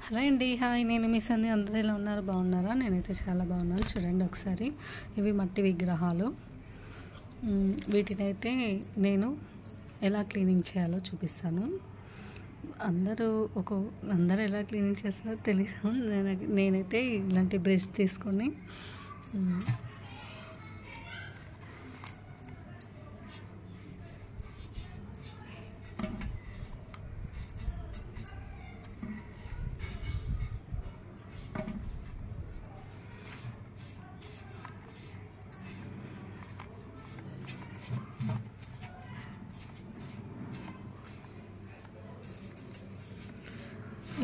Hello అండి. Hi, నేను మీ సంధ్య. అందరూ ఎలా ఉన్నారు? బాగున్నారా? నేనైతే చాలా బాగున్నాను. చూడండి ఒకసారి, ఇవి మట్టి విగ్రహాలు. వీటినైతే నేను ఎలా క్లీనింగ్ చేయాలో చూపిస్తాను. అందరూ అందరూ ఎలా క్లీనింగ్ చేస్తారో తెలీదు. నేనైతే ఇలాంటి బ్రష్ తీసుకొని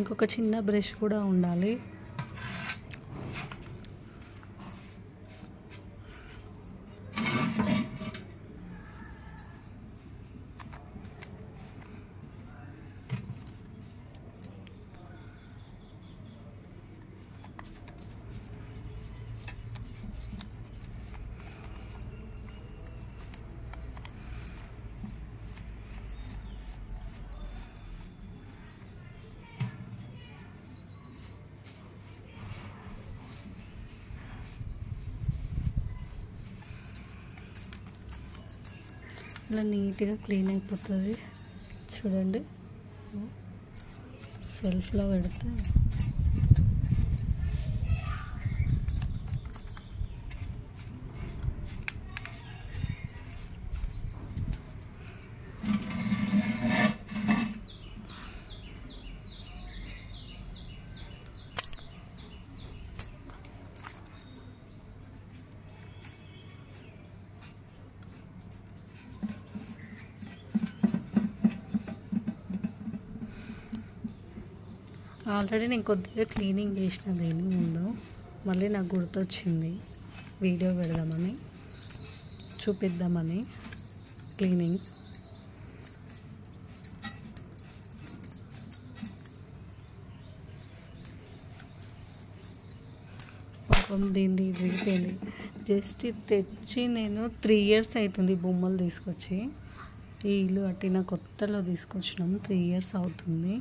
ఇంకొక చిన్న బ్రష్ కూడా ఉండాలి. ఇలా నీట్గా క్లీన్ అయిపోతుంది. చూడండి, సెల్ఫ్లో పెడితే ఆల్రెడీ నేను కొద్దిగా క్లీనింగ్ చేసిన దీని ముందు. మళ్ళీ నాకు గుర్తొచ్చింది వీడియో పెడదామని, చూపిద్దామని క్లీనింగ్. పాపం దీన్ని విరిగిపోయింది. జస్ట్ ఇది తెచ్చి నేను 3 years అవుతుంది. బొమ్మలు తీసుకొచ్చి ఈ ఇల్లు కట్టిన కొత్తలో తీసుకొచ్చినాము. 3 years అవుతుంది.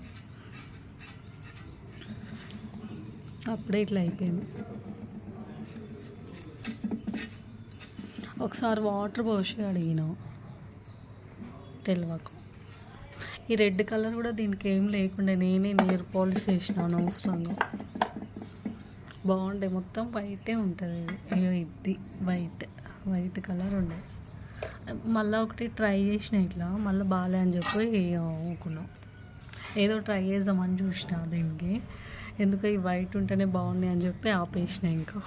అప్పుడే ఇట్లా అయిపోయింది. ఒకసారి వాటర్ పోసి అడిగినాం, తెలియకు. ఈ రెడ్ కలర్ కూడా దీనికి ఏం లేకుండా నేనే నెయిల్ పాలిష్ చేసినాను అవసరంగా. బాగుండే, మొత్తం వైటే ఉంటుంది. ఇది వైట్ కలర్ ఉండే. మళ్ళీ ఒకటి ట్రై చేసిన ఇట్లా, మళ్ళీ బాగాలే అని చెప్పి ఊకున్నాం. ఏదో ట్రై చేద్దామని చూసిన దీనికి. ఎందుకు ఈ వైట్ ఉంటేనే బాగున్నాయి అని చెప్పి ఆపేసిన. ఇంకా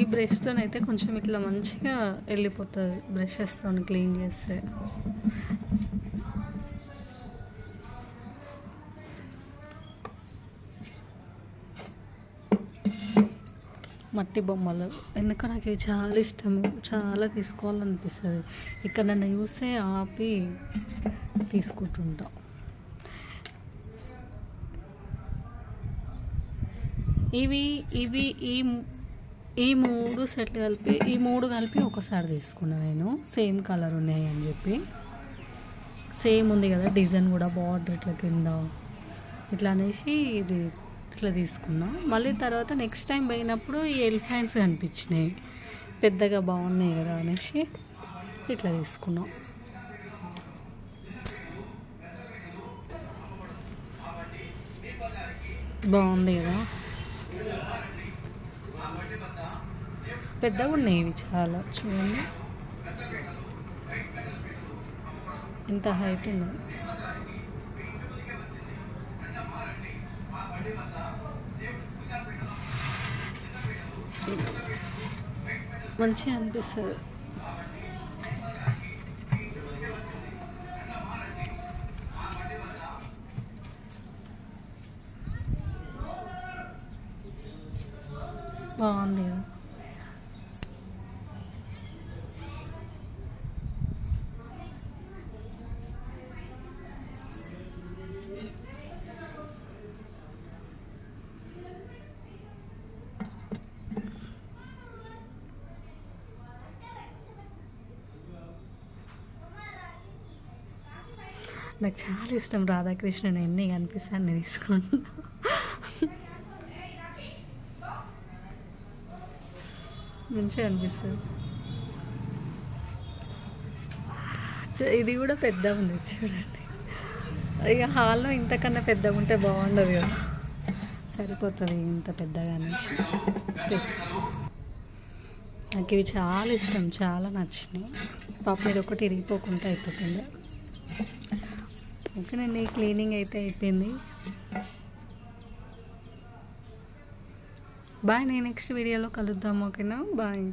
ఈ బ్రష్తోనైతే కొంచెం ఇట్లా మంచిగా వెళ్ళిపోతుంది. బ్రషెస్తో క్లీన్ చేస్తే మట్టి బొమ్మలు ఎందుకో నాకు ఇవి చాలా ఇష్టము. చాలా తీసుకోవాలనిపిస్తుంది. ఇక్కడ నన్ను చూస్తే ఆపి తీసుకుంటుంటాం. ఇవి ఈ 3 సెట్లు కలిపి, ఈ 3 కలిపి ఒకసారి తీసుకున్నా నేను. సేమ్ కలర్ ఉన్నాయి అని చెప్పి. సేమ్ ఉంది కదా డిజైన్ కూడా, బార్డర్ ఇట్లా కింద ఇట్లా అనేసి ఇది ఇట్లా తీసుకున్నా. మళ్ళీ తర్వాత నెక్స్ట్ టైం పోయినప్పుడు ఈ ఎలిఫెంట్స్ కనిపించినాయి, పెద్దగా బాగున్నాయి కదా అనేసి ఇట్లా తీసుకున్నాం. బాగుంది కదా, పెద్దగా ఉన్నాయి ఇవి చాలా. చూడండి ఎంత హైట్ ఉన్నాయి. మంచిగా అనిపిస్తుంది. బాగుంది కదా. నాకు చాలా ఇష్టం రాధాకృష్ణుడు, ఎన్ని కనిపిస్తే అన్ని తీసుకుంటా. మంచిగా అనిపిస్తుంది. ఇది కూడా పెద్ద ఉంది చూడండి. ఇక హాల్లో ఇంతకన్నా పెద్దగా ఉంటే బాగుండదు కదా, సరిపోతుంది ఇంత పెద్దగా అనేసి. నాకు ఇవి చాలా ఇష్టం, చాలా నచ్చినాయి. పాపం ఇది ఒకటి ఇరిగిపోకుండా అయిపోతుంది. ఓకేనండి, క్లీనింగ్ అయితే అయిపోయింది. బాయ్, నేను నెక్స్ట్ వీడియోలో కలుద్దాం. ఓకేనా, బాయ్.